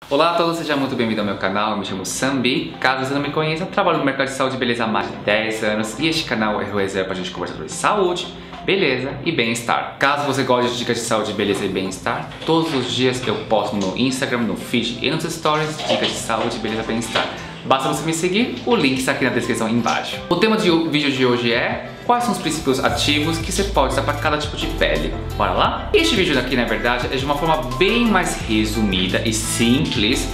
Olá a todos, seja muito bem-vindo ao meu canal, eu me chamo Sambi. Caso você não me conheça, eu trabalho no mercado de saúde e beleza há mais de 10 anos e este canal é o reserva pra gente conversar sobre saúde, beleza e bem-estar. Caso você goste de dicas de saúde, beleza e bem-estar, todos os dias eu posto no Instagram, no feed e nos stories dicas de saúde, beleza e bem-estar. Basta você me seguir, o link está aqui na descrição embaixo. O tema do vídeo de hoje é: quais são os princípios ativos que você pode usar para cada tipo de pele? Bora lá? Este vídeo aqui, na verdade, é de uma forma bem mais resumida e simples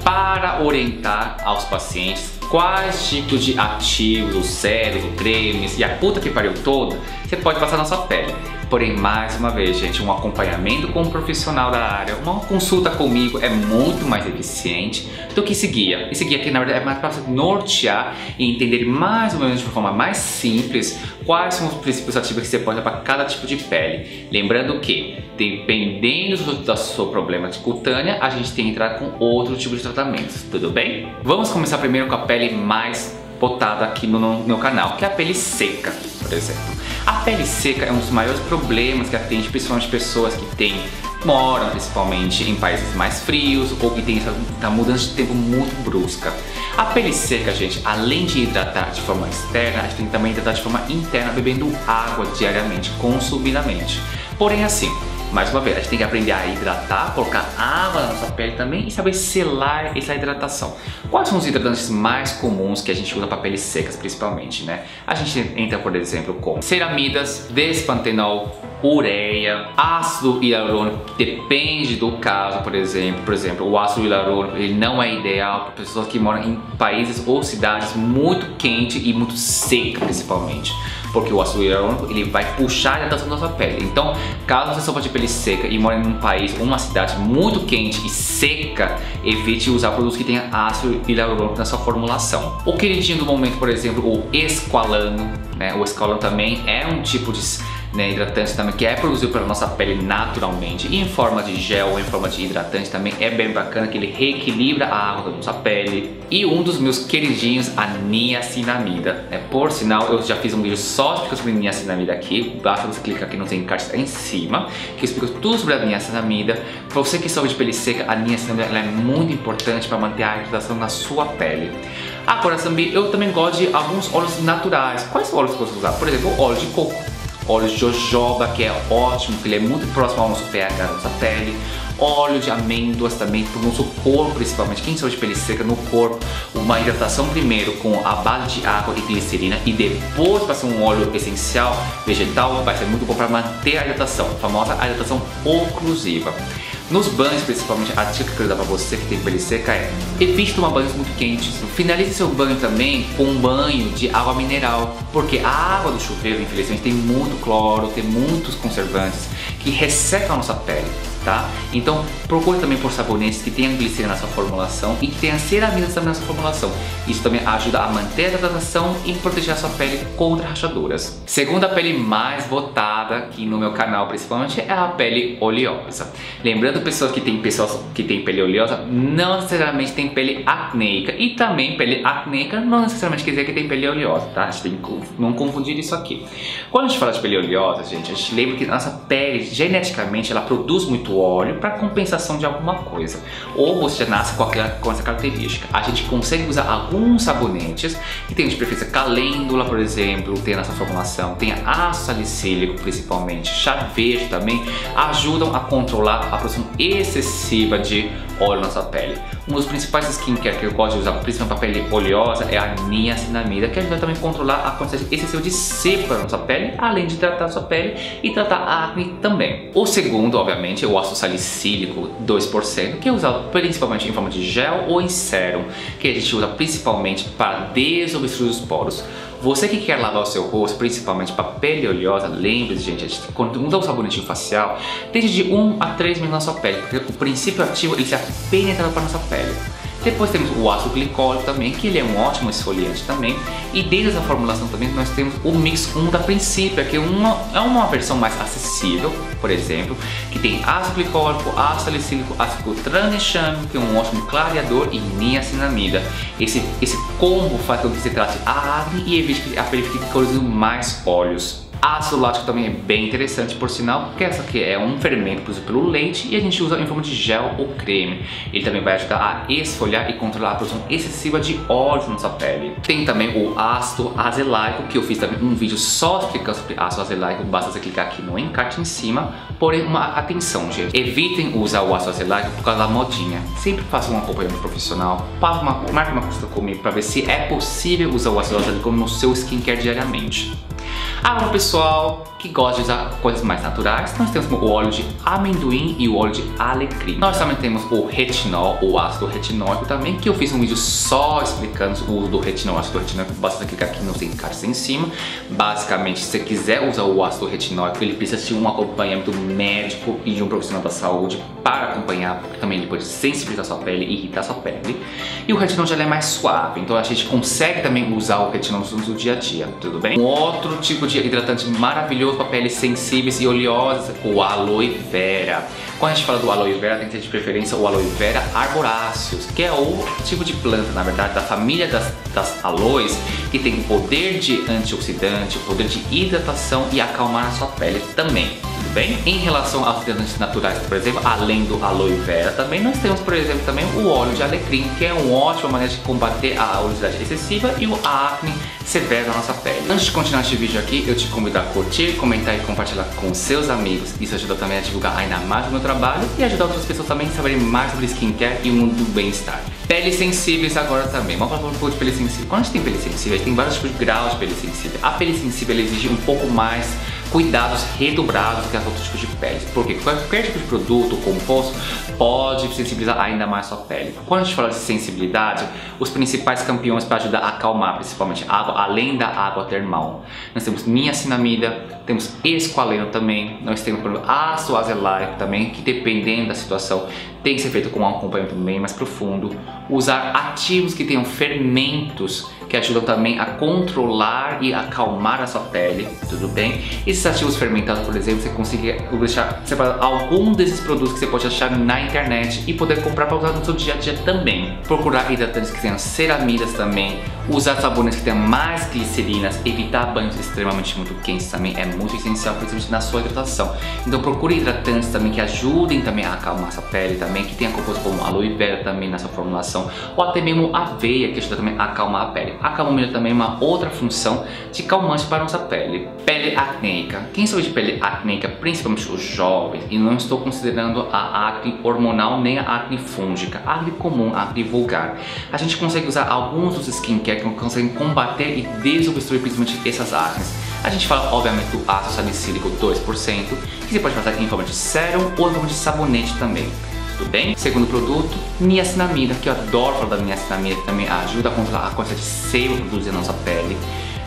para orientar aos pacientes quais tipos de ativos, o sérum, cremes e a puta que pariu toda você pode passar na sua pele. Porém, mais uma vez, gente, um acompanhamento com um profissional da área, uma consulta comigo é muito mais eficiente do que esse guia. Esse guia aqui, na verdade, é mais para você nortear e entender mais ou menos de uma forma mais simples quais são os princípios ativos que você pode usar para cada tipo de pele. Lembrando que, dependendo do seu problema de cutânea, a gente tem que entrar com outro tipo de tratamentos, tudo bem? Vamos começar primeiro com a pele mais botada aqui no meu canal, que é a pele seca, por exemplo. A pele seca é um dos maiores problemas que atende principalmente pessoas que moram principalmente em países mais frios ou que tem essa mudança de tempo muito brusca. A pele seca, gente, além de hidratar de forma externa, a gente tem que também hidratar de forma interna, bebendo água diariamente, consumidamente. Porém, assim, mais uma vez, a gente tem que aprender a hidratar, colocar água na nossa pele também e saber selar essa hidratação. Quais são os hidratantes mais comuns que a gente usa para peles secas, principalmente, né? A gente entra, por exemplo, com ceramidas, despantenol, ureia, ácido hialurônico, depende do caso, por exemplo, o ácido hialurônico ele não é ideal para pessoas que moram em países ou cidades muito quentes e muito secas, principalmente. Porque o ácido hialurônico ele vai puxar a hidratação da sua pele. Então, caso você sofra de pele seca e mora em um país ou uma cidade muito quente e seca, evite usar produtos que tenham ácido hialurônico na sua formulação. O queridinho do momento, por exemplo, o esqualano, né? O esqualano também é um tipo de hidratante também que é produzido pela nossa pele naturalmente, e em forma de gel ou em forma de hidratante também é bem bacana, que ele reequilibra a água da nossa pele. E um dos meus queridinhos, a niacinamida, por sinal eu já fiz um vídeo só sobre niacinamida aqui, basta você clicar aqui no encarte em cima que eu explico tudo sobre a niacinamida. Para você que sofre de pele seca, a niacinamida ela é muito importante para manter a hidratação na sua pele. Agora, Sambi, eu também gosto de alguns óleos naturais. Quais óleos que eu posso usar? Por exemplo, óleo de coco, óleo de jojoba, que é ótimo, que ele é muito próximo ao nosso pH da nossa pele. Óleo de amêndoas também, para o nosso corpo principalmente, quem sofre de pele seca no corpo, uma hidratação primeiro com a base de água e glicerina e depois passar um óleo essencial vegetal, vai ser muito bom para manter a hidratação, a famosa hidratação oclusiva. Nos banhos, principalmente, a dica que eu dar para você que tem pele seca é: evite tomar banhos muito quentes. Finalize seu banho também com um banho de água mineral, porque a água do chuveiro, infelizmente, tem muito cloro, tem muitos conservantes que ressecam a nossa pele, tá? Então, procure também por sabonetes que tenham glicerina na sua formulação e que tenham ceramidas também na sua formulação. Isso também ajuda a manter a hidratação e proteger a sua pele contra rachaduras. Segunda pele mais votada aqui no meu canal, principalmente, é a pele oleosa. Lembrando, pessoas que têm pele oleosa não necessariamente tem pele acneica, e também pele acneica não necessariamente quer dizer que tem pele oleosa, tá? A gente tem que não confundir isso aqui. Quando a gente fala de pele oleosa, gente, a gente lembra que a nossa pele geneticamente ela produz muito óleo para compensação de alguma coisa, ou você já nasce com essa característica. A gente consegue usar alguns sabonetes que tem de preferência calêndula, por exemplo, tem nessa formulação, tem ácido salicílico principalmente, chá verde também, ajudam a controlar a produção excessiva de óleo na sua pele. Um dos principais skincare que eu gosto de usar, principalmente para pele oleosa, é a niacinamida, que ajuda também a controlar a quantidade excessiva de sebo na nossa pele, além de tratar a sua pele e tratar a acne também. O segundo, obviamente, é o ácido salicílico 2%, que é usado principalmente em forma de gel ou em sérum, que a gente usa principalmente para desobstruir os poros. Você que quer lavar o seu rosto, principalmente para pele oleosa, lembre-se, gente, quando usa um sabonetinho facial, deixe de 1 a 3 minutos na sua pele, porque o princípio ativo ele já penetra para a nossa pele. Depois temos o ácido glicólico também, que ele é um ótimo esfoliante também. E dentro dessa formulação também nós temos o Mix 1 da Principia, que é uma versão mais acessível, por exemplo, que tem ácido glicólico, ácido salicílico, ácido tranexâmico, que é um ótimo clareador, e niacinamida. Esse combo faz com que você trate a acne e evite que a pele fique produzindo mais óleos. Ácido lático também é bem interessante, por sinal, porque essa aqui é um fermento produzido pelo leite e a gente usa em forma de gel ou creme. Ele também vai ajudar a esfoliar e controlar a produção excessiva de óleo na nossa pele. Tem também o ácido azelaico, que eu fiz também um vídeo só explicando sobre ácido azelaico, basta você clicar aqui no encarte em cima. Porém, uma atenção, gente, evitem usar o ácido azelaico por causa da modinha. Sempre façam um acompanhamento profissional, marque uma consulta comigo para ver se é possível usar o ácido azelaico no seu skincare diariamente. Agora, pessoal que gosta de usar coisas mais naturais, nós temos o óleo de amendoim e o óleo de alecrim. Nós também temos o retinol, o ácido retinóico também, que eu fiz um vídeo só explicando o uso do retinol. O ácido retinóico, basta clicar aqui nos encartes em cima. Basicamente, se você quiser usar o ácido retinóico, ele precisa de um acompanhamento médico e de um profissional da saúde para acompanhar, porque também ele pode sensibilizar sua pele e irritar sua pele. E o retinol já é mais suave, então a gente consegue também usar o retinol no dia a dia, tudo bem? Um outro tipo de hidratante maravilhoso para peles sensíveis e oleosas, o aloe vera. Quando a gente fala do aloe vera, tem que ter de preferência o aloe vera arboráceos, que é o tipo de planta, na verdade, da família das aloes, que tem o poder de antioxidante, o poder de hidratação e acalmar a sua pele também. Tudo bem? Em relação aos hidratantes naturais, por exemplo, além do aloe vera, também nós temos, por exemplo, também o óleo de alecrim, que é uma ótima maneira de combater a oleosidade excessiva e a acne severa na nossa pele. Antes de continuar este vídeo aqui, eu te convido a curtir, comentar e compartilhar com seus amigos. Isso ajuda também a divulgar ainda mais o meu trabalho e ajudar outras pessoas também a saberem mais sobre skincare e o mundo do bem-estar. Peles sensíveis agora também. Vamos falar um pouco de pele sensível. Quando a gente tem pele sensível, a gente tem vários tipos de graus de pele sensível. A pele sensível ela exige um pouco mais cuidados redobrados do que as outros tipos de pele. Porque qualquer tipo de produto composto pode sensibilizar ainda mais a sua pele. Quando a gente fala de sensibilidade, os principais campeões para ajudar a acalmar, principalmente água, além da água termal, nós temos niacinamida, temos esqualeno também, nós temos, por exemplo, ácido azelaico também, que dependendo da situação tem que ser feito com um acompanhamento bem mais profundo. Usar ativos que tenham fermentos que ajudam também a controlar e acalmar a sua pele, tudo bem? Esses ativos fermentados, por exemplo, você consegue deixar separado algum desses produtos que você pode achar na internet e poder comprar para usar no seu dia a dia também. Procurar hidratantes que tenham ceramidas também, usar sabonetes que tenham mais glicerinas, evitar banhos extremamente muito quentes também é muito essencial, principalmente na sua hidratação. Então procure hidratantes também que ajudem também a acalmar a sua pele também, que tenha composto como aloe vera também na sua formulação, ou até mesmo aveia, que ajuda também a acalmar a pele. A camomila também é uma outra função de calmante para a nossa pele. Pele acneica. Quem sofre de pele acneica, principalmente os jovens, e não estou considerando a acne hormonal nem a acne fúngica, a acne comum, a acne vulgar. A gente consegue usar alguns dos skincare que conseguem combater e desobstruir principalmente essas acnes. A gente fala, obviamente, do ácido salicílico 2%, que você pode passar em forma de sérum ou em forma de sabonete também. Tudo bem? Segundo produto, niacinamida, que eu adoro falar da niacinamida, que também ajuda a controlar a quantidade de sebo produzida na nossa pele.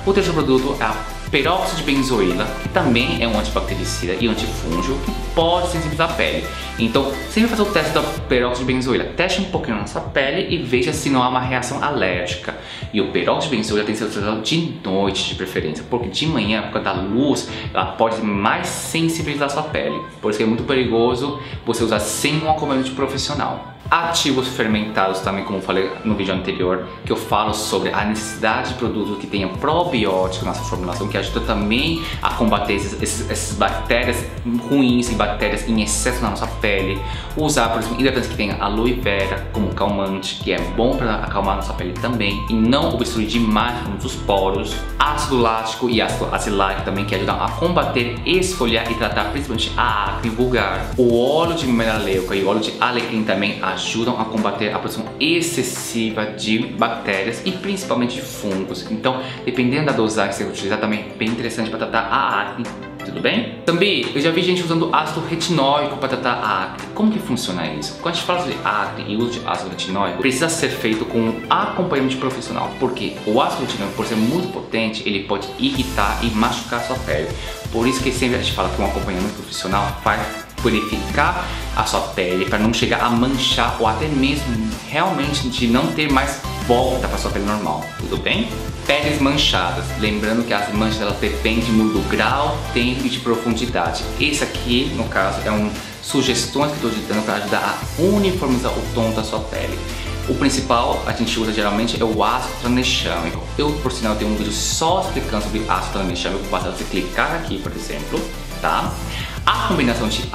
O terceiro produto é a peróxido de benzoíla, que também é um antibactericida e antifúngico que pode sensibilizar a pele. Então, sempre faça o teste da peróxido de benzoíla. Teste um pouquinho na sua pele e veja se não há uma reação alérgica. E o peróxido de benzoíla tem que ser utilizado de noite de preferência, porque de manhã, por causa da luz, ela pode mais sensibilizar a sua pele. Por isso que é muito perigoso você usar sem um acompanhamento profissional. Ativos fermentados também, como eu falei no vídeo anterior, que eu falo sobre a necessidade de produtos que tenham probióticos na sua formulação, que ajuda também a combater essas bactérias ruins e bactérias em excesso na nossa pele. Usar, por exemplo, hidratantes que tenham aloe vera como calmante, que é bom para acalmar a nossa pele também e não obstruir demais os poros. Ácido lático e ácido azelaico também, que ajudam a combater, esfoliar e tratar principalmente a acne vulgar. O óleo de melaleuca e o óleo de alecrim também ajudam a combater a produção excessiva de bactérias e principalmente de fungos. Então, dependendo da dosagem que você utilizar, também é bem interessante para tratar a acne. Tudo bem? Também, eu já vi gente usando ácido retinóico para tratar a acne. Como que funciona isso? Quando a gente fala sobre acne e uso de ácido retinóico, precisa ser feito com um acompanhamento profissional. Porque o ácido retinóico, por ser muito potente, ele pode irritar e machucar a sua pele. Por isso que sempre a gente fala que um acompanhamento profissional vai purificar a sua pele para não chegar a manchar ou até mesmo realmente de não ter mais volta para sua pele normal, tudo bem? Peles manchadas, lembrando que as manchas elas dependem do grau, tempo e de profundidade. Esse aqui, no caso, é sugestões que eu estou te dando para ajudar a uniformizar o tom da sua pele. O principal a gente usa geralmente é o ácido tranexâmico. Eu, por sinal, tenho um vídeo só explicando sobre ácido tranexâmico, basta você clicar aqui, por exemplo, tá? A combinação de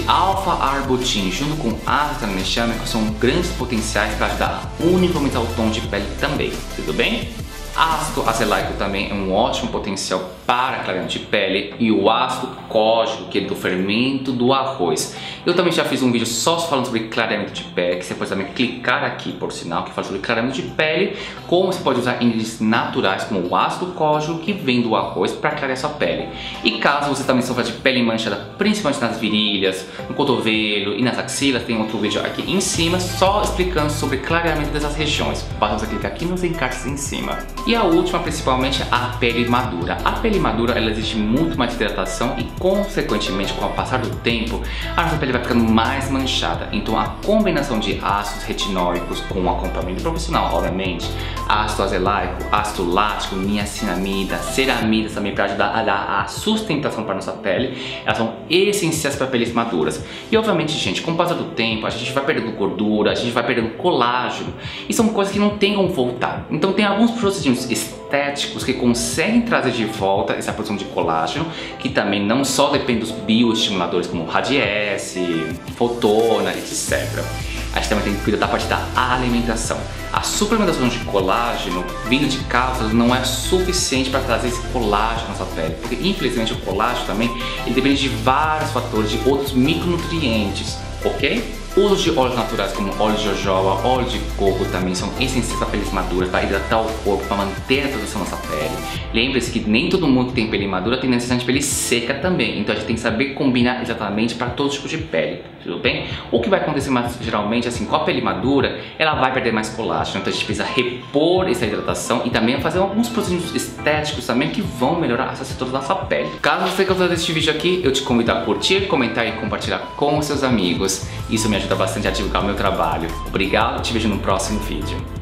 alfa-arbutin junto com ácido tranexâmico são grandes potenciais para ajudar a uniformizar o tom de pele também, tudo bem? Ácido azelaico também é um ótimo potencial para clareamento de pele, e o ácido cógico, que é do fermento do arroz. Eu também já fiz um vídeo só falando sobre clareamento de pele, que você pode também clicar aqui, por sinal, que fala sobre clareamento de pele, como você pode usar ingredientes naturais como o ácido cógico que vem do arroz para clarear sua pele. E caso você também sofra de pele manchada, principalmente nas virilhas, no cotovelo e nas axilas, tem outro vídeo aqui em cima só explicando sobre clareamento dessas regiões. Basta você clicar aqui nos encartes em cima. E a última, principalmente, a pele madura. A pele madura, ela exige muito mais hidratação e, consequentemente, com o passar do tempo, a nossa pele vai ficando mais manchada. Então, a combinação de ácidos retinóicos com um acompanhamento profissional, obviamente, ácido azelaico, ácido lático, niacinamida, ceramidas também para ajudar a dar a sustentação para a nossa pele, elas são essenciais para peles maduras. E, obviamente, gente, com o passar do tempo, a gente vai perdendo gordura, a gente vai perdendo colágeno, e são coisas que não tem como voltar. Então, tem alguns procedimentos estéticos que conseguem trazer de volta essa produção de colágeno, que também não só depende dos bioestimuladores como Radiesse, Fotona, etc. A gente também tem que cuidar da parte da alimentação. A suplementação de colágeno vindo de cápsulas não é suficiente para trazer esse colágeno na nossa pele, porque infelizmente o colágeno também ele depende de vários fatores, de outros micronutrientes, ok? O uso de óleos naturais como óleo de jojoba, óleo de coco também são essenciais para peles maduras, para hidratar o corpo, para manter a hidratação da nossa pele. Lembre-se que nem todo mundo que tem pele madura tem necessidade de pele seca também, então a gente tem que saber combinar exatamente para todos os tipos de pele, tudo bem? O que vai acontecer mais geralmente assim, com a pele madura, ela vai perder mais colágeno, então a gente precisa repor essa hidratação e também fazer alguns procedimentos estéticos também que vão melhorar essa estrutura da nossa pele. Caso você gostou desse vídeo aqui, eu te convido a curtir, comentar e compartilhar com os seus amigos. Isso me ajuda bastante a divulgar o meu trabalho. Obrigado e te vejo no próximo vídeo.